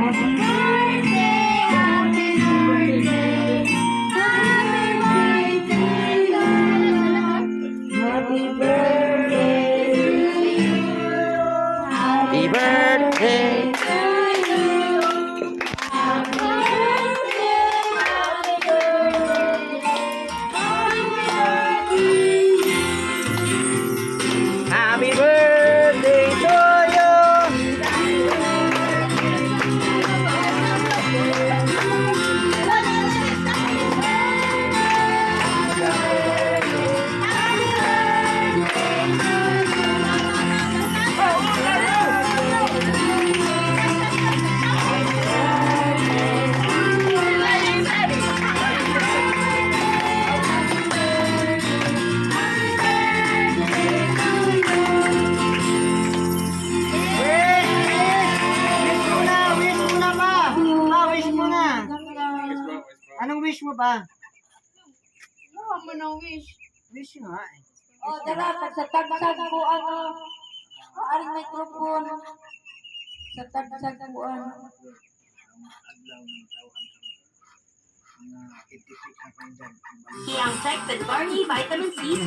Happy birthday to you. Anong wish mo ba? Ano mo na wish? Wish nga eh. O, dala, pag sa tag-tag ko, aring microphone. Sa tag-tag ko, He ang Tech with Barney Vitamin C